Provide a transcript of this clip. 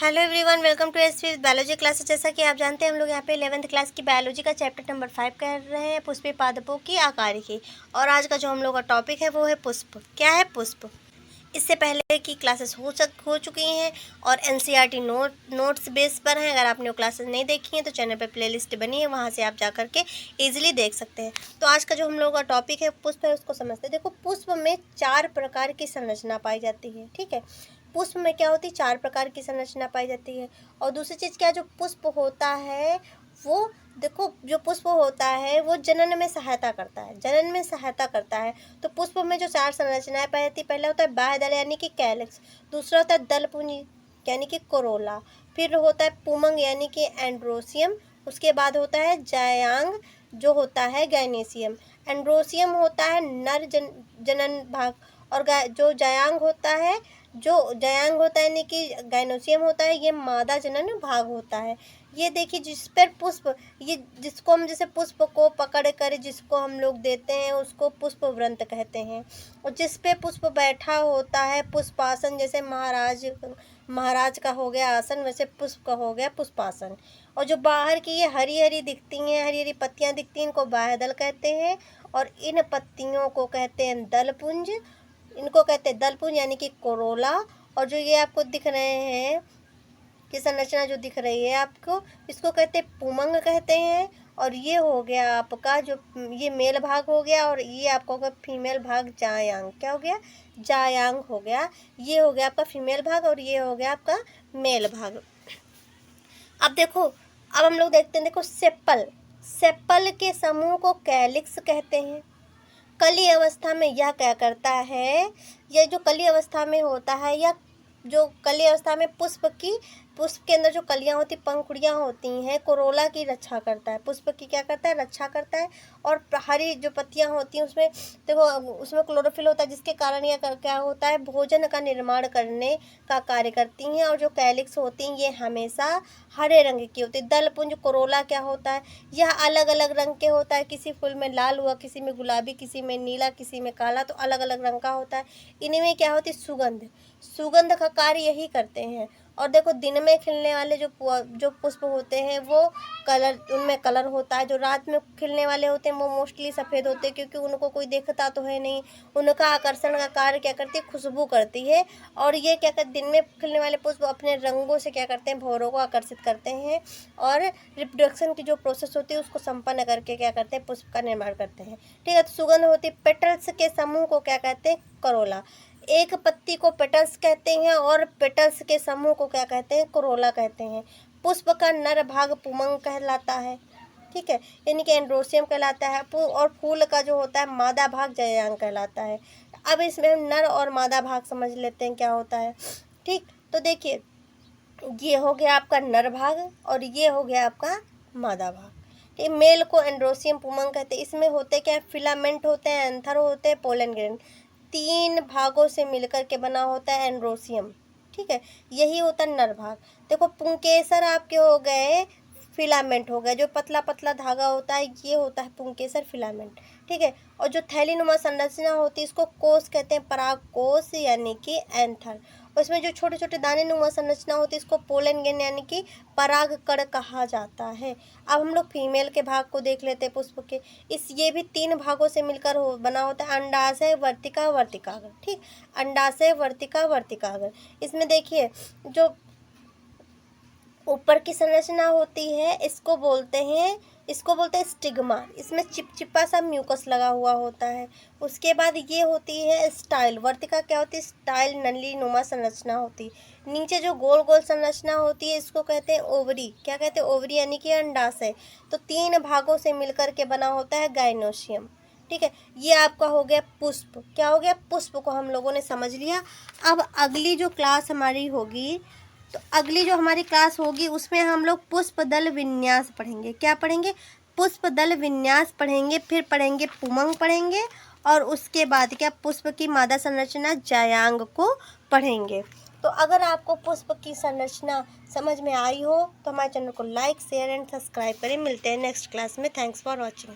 Hello everyone, welcome to SV biology classes. जैसा कि आप जानते हैं हम लोग यहाँ पे 11th क्लास की बायोलॉजी का चैप्टर नंबर 5 कर रहे हैं, पुष्पीय पादपों की आकारिकी। और आज का जो हम लोग का टॉपिक है वो है पुष्प। क्या है पुष्प? इससे पहले की क्लासेस हो चुकी हैं और एनसीईआरटी नोट्स बेस पर हैं। अगर आपने वो क्लासेस नहीं देखी हैं तो चैनल पर प्लेलिस्ट बनी है, वहाँ से आप जा करके ईजिली देख सकते हैं। तो आज का जो हम लोग का टॉपिक है पुष्प है, उसको समझते हैं। देखो, पुष्प में 4 प्रकार की संरचना पाई जाती है। ठीक है, पुष्प में क्या होती है? 4 प्रकार की संरचना पाई जाती है। और दूसरी चीज़ क्या, जो पुष्प होता है वो, देखो, जो पुष्प होता है वो जनन में सहायता करता है, जनन में सहायता करता है। तो पुष्प में जो 4 संरचनाएं पाई जाती है, पहला होता है बाह्यदल यानी कि कैलिक्स, दूसरा होता है दलपुंज यानी कि कोरोला, फिर होता है पुमंग यानी कि एंड्रोसियम, उसके बाद होता है जायांग जो होता है गैनेसियम। एंड्रोसियम होता है नर जनन भाग, और जो जायांग होता है यानी कि गाइनोसियम होता है, ये मादा जनन भाग होता है। ये देखिए, जिस पर पुष्प, ये जिसको हम जैसे पुष्प को पकड़ कर जिसको हम लोग देते हैं उसको पुष्प व्रंत कहते हैं। और जिस पे पुष्प बैठा होता है पुष्पासन, जैसे महाराज का हो गया आसन, वैसे पुष्प का हो गया पुष्पासन। और जो बाहर की ये हरी हरी दिखती हैं, हरी हरी पत्तियां दिखती हैं, इनको बाह्यदल कहते हैं। और इन पत्तियों को कहते हैं दलपुंज, इनको कहते हैं दलपुंज यानी कि कोरोला। और जो ये आपको दिख रहे हैं कि संरचना जो दिख रही है आपको, इसको कहते हैं पुमंग कहते हैं। और ये हो गया आपका जो ये मेल भाग हो गया, और ये आपका होगा फीमेल भाग जायांग। क्या हो गया? जायांग हो गया। ये हो गया आपका फीमेल भाग और ये हो गया आपका मेल भाग। अब देखो, अब हम लोग देखते हैं, देखो सेप्पल, सेप्पल के समूह को कैलिक्स कहते हैं। कली अवस्था में यह क्या करता है, यह जो कली अवस्था में होता है, या जो कली अवस्था में पुष्प के अंदर जो कलियां होती, पंखुड़ियां होती हैं, कोरोला की रक्षा करता है। पुष्प की क्या करता है? रक्षा करता है। और हरी जो पत्तियां होती हैं उसमें देखो, उसमें क्लोरोफिल होता है, जिसके कारण यह क्या होता है, भोजन का निर्माण करने का कार्य करती हैं। और जो कैलिक्स होती हैं ये हमेशा हरे रंग की होती है। दलपुंज कोरोला क्या होता है, यह अलग अलग रंग के होता है। किसी फूल में लाल हुआ, किसी में गुलाबी, किसी में नीला, किसी में काला, तो अलग अलग रंग का होता है। इनमें क्या होती है? सुगंध, सुगंध का कार्य यही करते हैं। और देखो, दिन में खिलने वाले जो पुष्प होते हैं वो कलर, उनमें कलर होता है। जो रात में खिलने वाले होते हैं वो मोस्टली सफ़ेद होते हैं, क्योंकि उनको कोई देखता तो है नहीं। उनका आकर्षण का कार्य क्या करती है? खुशबू करती है। और ये क्या करते, दिन में खिलने वाले पुष्प अपने रंगों से क्या करते हैं? भौरों को आकर्षित करते हैं। और रिप्रोडक्शन की जो प्रोसेस होती है उसको संपन्न करके क्या करते हैं? पुष्प का निर्माण करते हैं। ठीक है, तो सुगंध होती है। पेटल्स के समूह को क्या कहते हैं? करोला। एक पत्ती को पेटल्स कहते हैं और पेटल्स के समूह को क्या कहते हैं? कोरोला कहते हैं। पुष्प का नर भाग पुमंग कहलाता है। ठीक है, यानी कि एंड्रोसियम कहलाता है। और फूल का जो होता है मादा भाग जायांग कहलाता है। अब इसमें हम नर और मादा भाग समझ लेते हैं क्या होता है। ठीक, तो देखिए, ये हो गया आपका नर भाग और ये हो गया आपका मादा भाग। ठीक, मेल को एंड्रोसियम पुमंग कहते हैं। इसमें होते क्या है? फिलामेंट होते हैं, एंथर होते हैं, पोलन ग्रेन, 3 भागों से मिलकर के बना होता है एंड्रोसियम। ठीक है, यही होता है नर भाग। देखो, पुंकेसर आपके हो गए, फिलामेंट हो गया, जो पतला पतला धागा होता है ये होता है पुंकेसर फिलामेंट। ठीक है, और जो थैलीनुमा संरचना होती है इसको कोष कहते हैं, पराग कोष यानी कि एंथर। उसमें जो छोटे छोटे दाने नुमा संरचना होती है इसको पोलन ग्रेन यानी कि पराग कण कहा जाता है। अब हम लोग फीमेल के भाग को देख लेते हैं पुष्प के। ये भी 3 भागों से मिलकर बना होता है, अंडाशय, वर्तिका, वर्तिकाग्र। ठीक, अंडाशय, वर्तिका, वर्तिकाग्र। इसमें देखिए, जो ऊपर की संरचना होती है इसको बोलते हैं स्टिग्मा। इसमें चिपचिपा सा म्यूकस लगा हुआ होता है। उसके बाद ये होती है स्टाइल। वर्तिका क्या होती है? स्टाइल, नली नुमा संरचना होती है। नीचे जो गोल गोल संरचना होती है इसको कहते हैं ओवरी। क्या कहते हैं? ओवरी यानी कि अंडाशय। तो 3 भागों से मिलकर के बना होता है गाइनोसियम। ठीक है, ये आपका हो गया पुष्प। क्या हो गया? पुष्प को हम लोगों ने समझ लिया। अब अगली जो क्लास हमारी होगी, तो अगली जो हमारी क्लास होगी उसमें हम लोग पुष्प दल विन्यास पढ़ेंगे। क्या पढ़ेंगे? पुष्प दल विन्यास पढ़ेंगे। फिर पढ़ेंगे पुमंग पढ़ेंगे, और उसके बाद क्या, पुष्प की मादा संरचना जायांग को पढ़ेंगे। तो अगर आपको पुष्प की संरचना समझ में आई हो तो हमारे चैनल को लाइक, शेयर एंड सब्सक्राइब करें। मिलते हैं नेक्स्ट क्लास में। Thanks for watching.